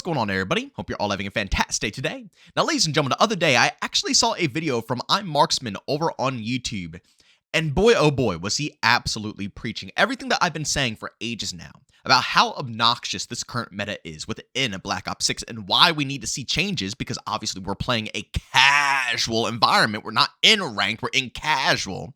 going on, everybody? Hope you're all having a fantastic day today. Now, ladies and gentlemen, the other day, I actually saw a video from ImMarksman over on YouTube. And boy, oh boy, was he absolutely preaching everything that I've been saying for ages now about how obnoxious this current meta is within Black Ops 6 and why we need to see changes, because obviously we're playing a casual environment. We're not in ranked, we're in casual.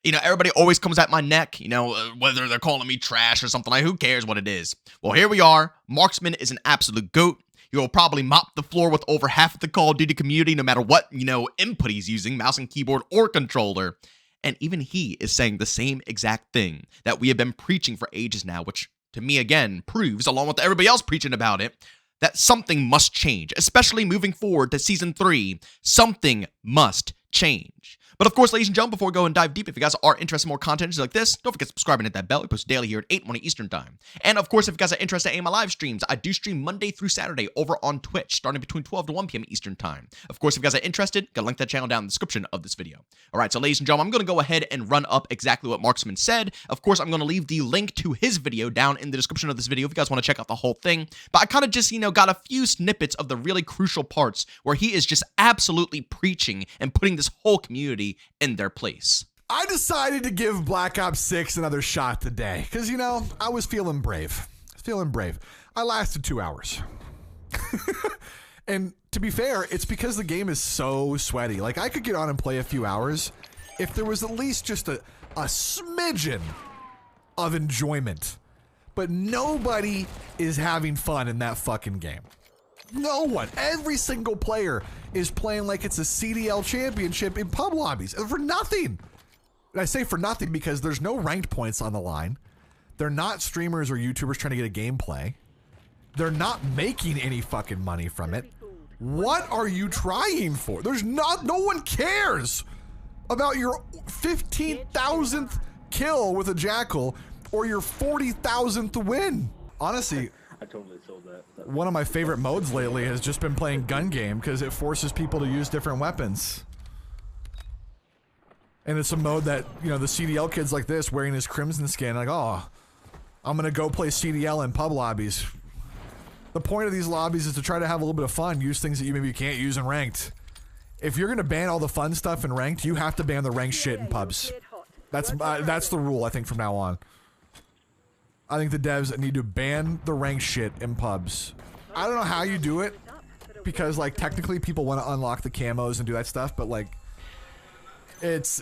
You know, everybody always comes at my neck, you know, whether they're calling me trash or something, like, who cares what it is? Well, here we are. Marksman is an absolute GOAT. He will probably mop the floor with over half of the Call of Duty community, no matter what, you know, input he's using, mouse and keyboard or controller. And even he is saying the same exact thing that we have been preaching for ages now, which to me, again, proves, along with everybody else preaching about it, that something must change, especially moving forward to Season 3. Something must change. But of course, ladies and gentlemen, before we go and dive deep, if you guys are interested in more content like this, don't forget to subscribe and hit that bell. We post daily here at 8 Eastern Time. And of course, if you guys are interested in my live streams, I do stream Monday through Saturday over on Twitch, starting between 12 to 1 p.m. Eastern Time. Of course, if you guys are interested, got a link to that channel down in the description of this video. All right, so ladies and gentlemen, I'm going to go ahead and run up exactly what Marksman said. Of course, I'm going to leave the link to his video down in the description of this video if you guys want to check out the whole thing. But I kind of just, you know, got a few snippets of the really crucial parts where he is just absolutely preaching and putting this whole community in their place. I decided to give Black Ops 6 another shot today because, you know, I was feeling brave. I lasted 2 hours. And to be fair, it's because the game is so sweaty. Like, I could get on and play a few hours if there was at least just a smidgen of enjoyment. But nobody is having fun in that fucking game. No one. Every single player is playing like it's a CDL championship in pub lobbies for nothing. And I say for nothing because there's no ranked points on the line. They're not streamers or YouTubers trying to get a gameplay. They're not making any fucking money from it. What are you trying for? No one cares about your 15,000th kill with a jackal or your 40,000th win. Honestly, I totally sold that. One of my favorite modes lately has just been playing gun game because it forces people to use different weapons. And it's a mode that, you know, the CDL kids like this wearing his crimson skin, like, oh, I'm gonna go play CDL in pub lobbies. The point of these lobbies is to try to have a little bit of fun, use things that you maybe can't use in ranked. If you're gonna ban all the fun stuff in ranked, you have to ban the ranked shit in pubs. That's the rule, I think, from now on. I think the devs need to ban the ranked shit in pubs. I don't know how you do it, because, like, technically people want to unlock the camos and do that stuff, but, like, it's,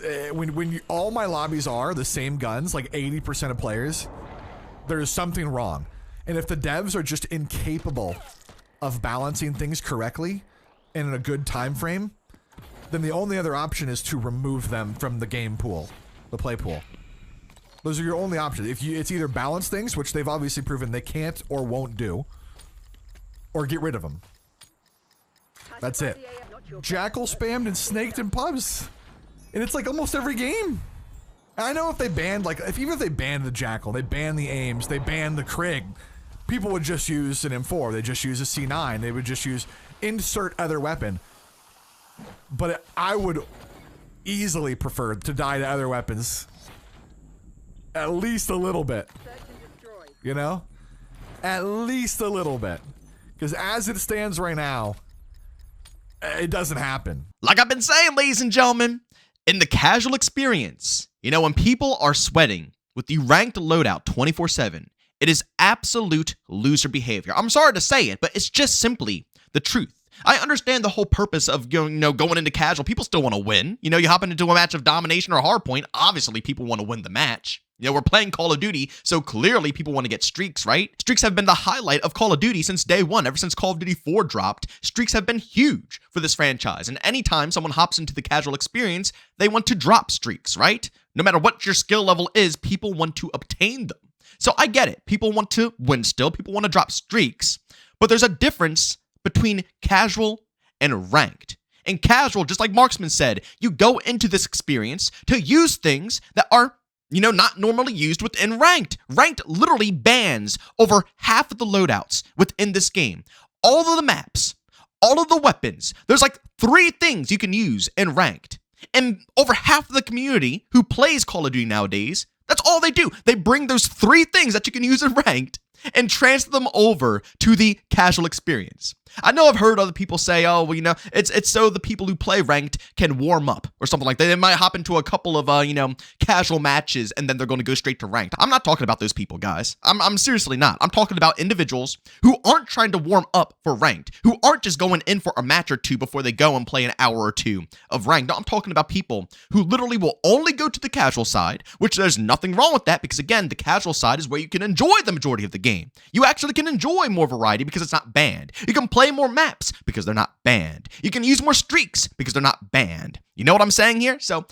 all my lobbies are the same guns, like 80% of players, there's something wrong. And if the devs are just incapable of balancing things correctly and in a good time frame, then the only other option is to remove them from the game pool, the play pool. Those are your only options. It's either balance things, which they've obviously proven they can't or won't do, or get rid of them. That's it. Jackal spammed and snaked in pubs, and it's like almost every game. And I know if they banned, like, even if they banned the Jackal, they banned the Aims, they banned the Krig, people would just use an M4, they just use a C9, they would just use insert other weapon. But I would easily prefer to die to other weapons. At least a little bit, you know? At least a little bit. Because as it stands right now, it doesn't happen. Like I've been saying, ladies and gentlemen, in the casual experience, you know, when people are sweating with the ranked loadout 24/7, it is absolute loser behavior. I'm sorry to say it, but it's just simply the truth. I understand the whole purpose of going into casual. People still want to win. You know, you hop into a match of domination or hardpoint, obviously people want to win the match. You know, we're playing Call of Duty, so clearly people want to get streaks, right? Streaks have been the highlight of Call of Duty since day one. Ever since Call of Duty 4 dropped, streaks have been huge for this franchise. And anytime someone hops into the casual experience, they want to drop streaks, right? No matter what your skill level is, people want to obtain them. So I get it. People want to win still. People want to drop streaks. But there's a difference between casual and ranked. In casual, just like Marksman said, you go into this experience to use things that are, you know, not normally used within ranked. Ranked literally bans over half of the loadouts within this game. All of the maps, all of the weapons. There's like 3 things you can use in ranked. And over half of the community who plays Call of Duty nowadays, that's all they do. They bring those 3 things that you can use in ranked and transfer them over to the casual experience. I know I've heard other people say, oh, well, it's so the people who play ranked can warm up or something like that. They might hop into a couple of, casual matches and then they're going to go straight to ranked. I'm not talking about those people, guys. I'm seriously not. I'm talking about individuals who aren't trying to warm up for ranked, who aren't just going in for a match or two before they go and play an hour or two of ranked. No, I'm talking about people who literally will only go to the casual side, which there's nothing wrong with that because, again, the casual side is where you can enjoy the majority of the game. You actually can enjoy more variety because it's not banned. You can play more maps because they're not banned. You can use more streaks because they're not banned. You know what I'm saying here? So,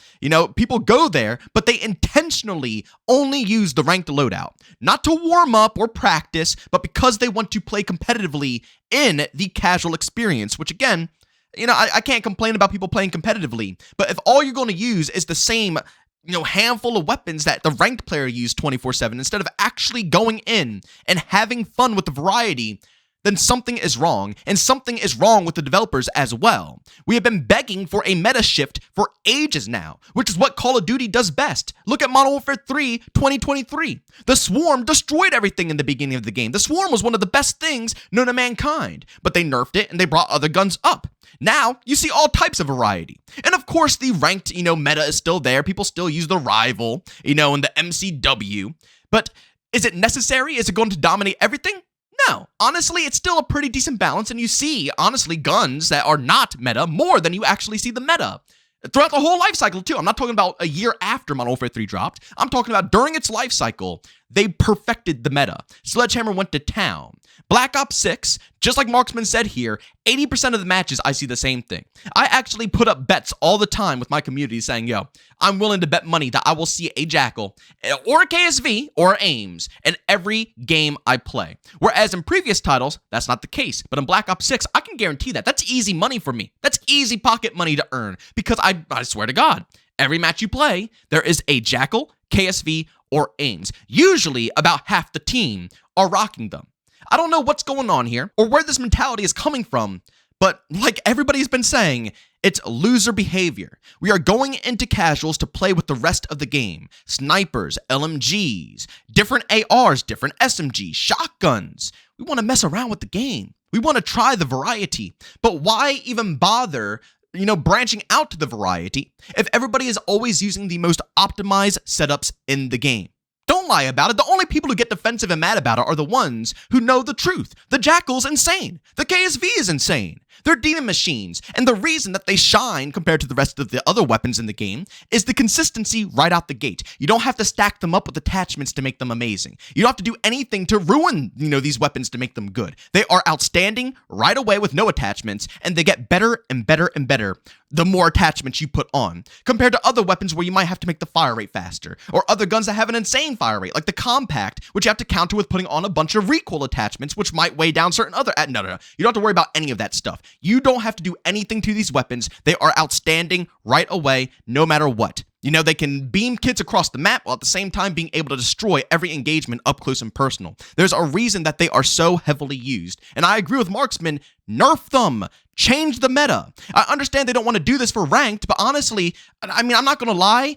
people go there, but they intentionally only use the ranked loadout, not to warm up or practice, but because they want to play competitively in the casual experience, which again, I can't complain about people playing competitively, but if all you're going to use is the same handful of weapons that the ranked player used 24/7 instead of actually going in and having fun with the variety, then something is wrong, and something is wrong with the developers as well. We have been begging for a meta shift for ages now, which is what Call of Duty does best. Look at Modern Warfare 3 2023. The Swarm destroyed everything in the beginning of the game. The Swarm was one of the best things known to mankind, but they nerfed it and they brought other guns up. Now, you see all types of variety. And of course, the ranked, meta is still there. People still use the Rival, and the MCW. But is it necessary? Is it going to dominate everything? No, honestly, it's still a pretty decent balance, and you see, honestly, guns that are not meta more than you actually see the meta. Throughout the whole life cycle, too. I'm not talking about a year after Modern Warfare 3 dropped. I'm talking about during its life cycle, they perfected the meta. Sledgehammer went to town. Black Ops 6, just like Marksman said here, 80% of the matches, I see the same thing. I actually put up bets all the time with my community saying, yo, I'm willing to bet money that I will see a Jackal or a KSV or Ames in every game I play. Whereas in previous titles, that's not the case. But in Black Ops 6, I can guarantee that. That's easy money for me. That's easy pocket money to earn because I swear to God, every match you play, there is a Jackal, KSV, or Ames. Usually about half the team are rocking them. I don't know what's going on here or where this mentality is coming from, but like everybody's been saying, it's loser behavior. We are going into casuals to play with the rest of the game. Snipers, LMGs, different ARs, different SMGs, shotguns. We want to mess around with the game. We want to try the variety. But why even bother, branching out to the variety if everybody is always using the most optimized setups in the game? Don't lie about it. The only people who get defensive and mad about it are the ones who know the truth. The Jackal's insane. The KSV is insane. They're demon machines, and the reason that they shine compared to the rest of the other weapons in the game is the consistency right out the gate. You don't have to stack them up with attachments to make them amazing. You don't have to do anything to ruin, these weapons to make them good. They are outstanding right away with no attachments, and they get better and better and better the more attachments you put on, compared to other weapons where you might have to make the fire rate faster, or other guns that have an insane fire rate, like the Compact, which you have to counter with putting on a bunch of recoil attachments, which might weigh down certain other... No. You don't have to worry about any of that stuff. You don't have to do anything to these weapons. They are outstanding right away, no matter what. They can beam kids across the map while at the same time being able to destroy every engagement up close and personal. There's a reason that they are so heavily used. And I agree with Marksman, nerf them. Change the meta. I understand they don't want to do this for ranked, but honestly, I'm not going to lie,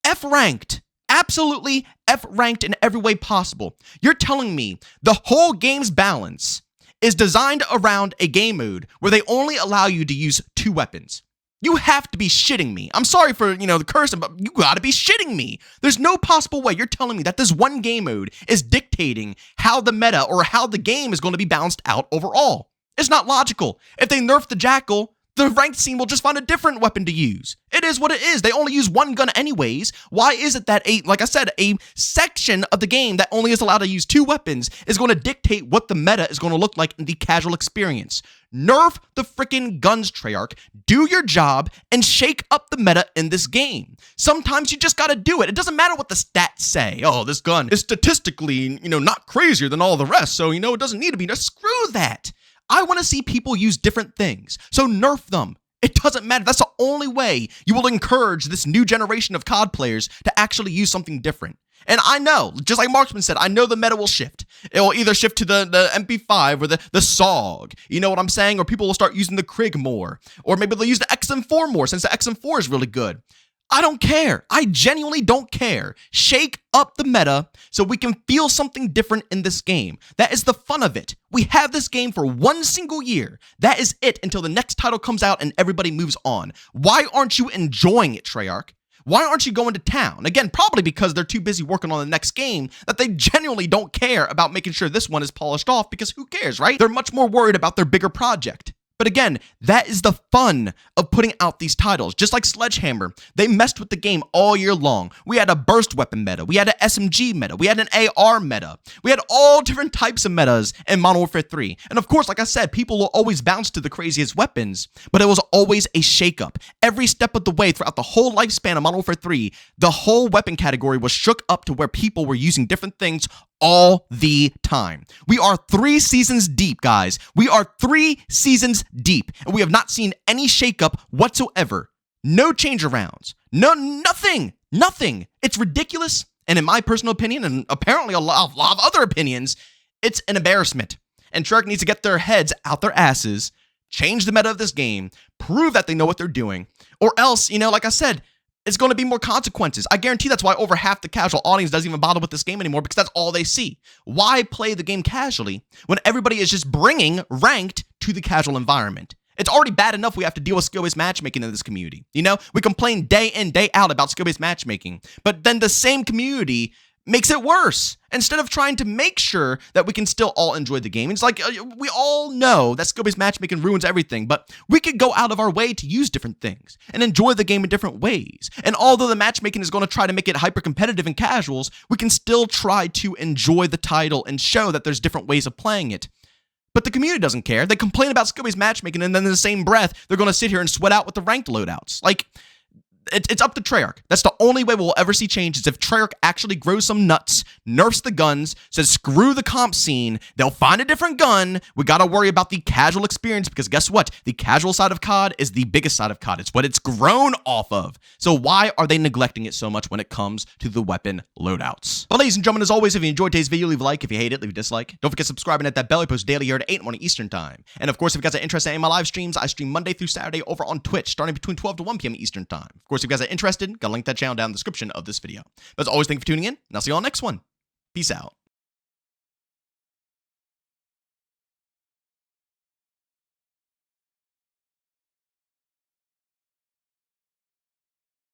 F ranked. Absolutely F ranked in every way possible. You're telling me the whole game's balance is designed around a game mode where they only allow you to use 2 weapons. You have to be shitting me. I'm sorry for, the cursing, but you gotta be shitting me. There's no possible way you're telling me that this one game mode is dictating how the meta or how the game is going to be balanced out overall. It's not logical. If they nerf the Jackal, the ranked scene will just find a different weapon to use. It is what it is. They only use one gun anyways. Why is it that a section of the game that only is allowed to use 2 weapons is going to dictate what the meta is going to look like in the casual experience? Nerf the freaking guns, Treyarch. Do your job and shake up the meta in this game. Sometimes you just gotta do it. It doesn't matter what the stats say. Oh, this gun is statistically, not crazier than all the rest, so, it doesn't need to be. Screw that. I want to see people use different things, so nerf them. It doesn't matter. That's the only way you will encourage this new generation of COD players to actually use something different. And I know, just like Marksman said, I know the meta will shift. It will either shift to the MP5 or the SOG. You know what I'm saying? Or people will start using the Krig more. Or maybe they'll use the XM4 more since the XM4 is really good. I don't care. I genuinely don't care. Shake up the meta so we can feel something different in this game. That is the fun of it. We have this game for one single year. That is it until the next title comes out and everybody moves on. Why aren't you enjoying it, Treyarch? Why aren't you going to town? Again, probably because they're too busy working on the next game that they genuinely don't care about making sure this one is polished off, because who cares, right? They're much more worried about their bigger project. But again, that is the fun of putting out these titles. Just like Sledgehammer, they messed with the game all year long. We had a burst weapon meta, we had an SMG meta, we had an AR meta. We had all different types of metas in Modern Warfare 3. And of course, like I said, people will always bounce to the craziest weapons, but it was always a shakeup. Every step of the way throughout the whole lifespan of Modern Warfare 3, the whole weapon category was shook up to where people were using different things all the time. We are 3 seasons deep, guys. We are 3 seasons deep, and we have not seen any shakeup whatsoever. No change arounds. Nothing. It's ridiculous, and in my personal opinion, and apparently a lot of other opinions, it's an embarrassment. And Treyarch needs to get their heads out their asses, change the meta of this game, prove that they know what they're doing, or else, like I said, it's going to be more consequences. I guarantee that's why over half the casual audience doesn't even bother with this game anymore, because that's all they see. Why play the game casually when everybody is just bringing ranked to the casual environment? It's already bad enough we have to deal with skill-based matchmaking in this community. We complain day in, day out about skill-based matchmaking, but then the same community makes it worse. Instead of trying to make sure that we can still all enjoy the game. It's like, we all know that skill-based matchmaking ruins everything, but we could go out of our way to use different things and enjoy the game in different ways. And although the matchmaking is going to try to make it hyper-competitive in casuals, we can still try to enjoy the title and show that there's different ways of playing it. But the community doesn't care. They complain about skill-based matchmaking, and then in the same breath, they're going to sit here and sweat out with the ranked loadouts. Like, it's up to Treyarch. That's the only way we'll ever see change, is if Treyarch actually grows some nuts, nerfs the guns, says screw the comp scene, they'll find a different gun. We got to worry about the casual experience, because guess what? The casual side of COD is the biggest side of COD. It's what it's grown off of. So why are they neglecting it so much when it comes to the weapon loadouts? But ladies and gentlemen, as always, if you enjoyed today's video, leave a like. If you hate it, leave a dislike. Don't forget subscribing at that bell. I post daily here at 8 in the morning Eastern time. And of course, if you guys are interested in my live streams, I stream Monday through Saturday over on Twitch, starting between 12 to 1 p.m. Eastern time. Of course, if you guys are interested, got a link to that channel down in the description of this video. But as always, thank you for tuning in, and I'll see you all next one. Peace out.